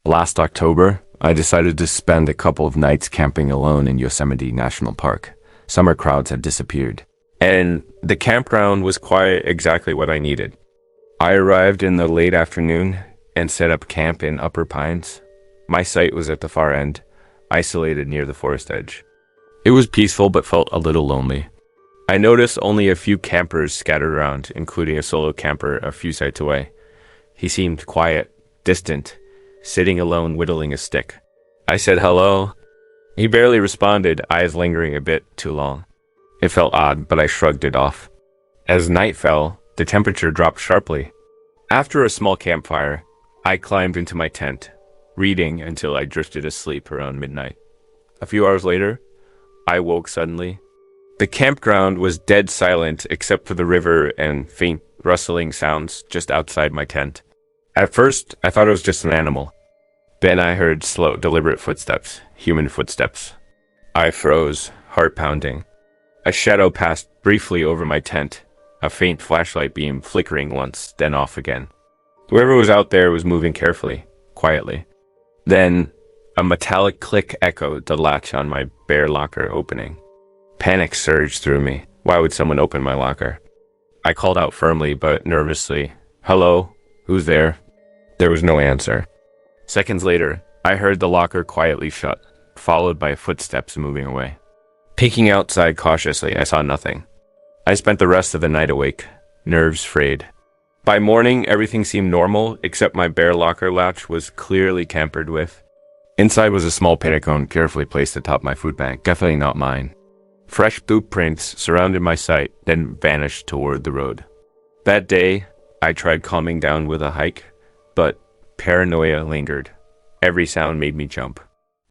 Last October, I decided to spend a couple of nights camping alone in Yosemite National Park. Summer crowds had disappeared, and the campground was quite exactly what I needed. I arrived in the late afternoon and set up camp in Upper Pines. My site was at the far end, isolated near the forest edge. It was peaceful but felt a little lonely. I noticed only a few campers scattered around, including a solo camper a few sites away. He seemed quiet, distant, sitting alone whittling a stick. I said hello. He barely responded, eyes lingering a bit too long. It felt odd, but I shrugged it off. As night fell, the temperature dropped sharply. After a small campfire, I climbed into my tent, reading until I drifted asleep around midnight. A few hours later, I woke suddenly. The campground was dead silent except for the river and faint rustling sounds just outside my tent. At first, I thought it was just an animal. Then I heard slow, deliberate footsteps, human footsteps. I froze, heart pounding. A shadow passed briefly over my tent, a faint flashlight beam flickering once, then off again. Whoever was out there was moving carefully, quietly. Then, a metallic click echoed the latch on my bare locker opening. Panic surged through me. Why would someone open my locker? I called out firmly but nervously, "Hello? Who's there?" There was no answer. Seconds later, I heard the locker quietly shut, followed by footsteps moving away. Peeking outside cautiously, I saw nothing. I spent the rest of the night awake, nerves frayed. By morning, everything seemed normal, except my bare locker latch was clearly tampered with. Inside was a small panic cone carefully placed atop my food bank, definitely not mine. Fresh boot prints surrounded my site, then vanished toward the road. That day, I tried calming down with a hike, but paranoia lingered. Every sound made me jump.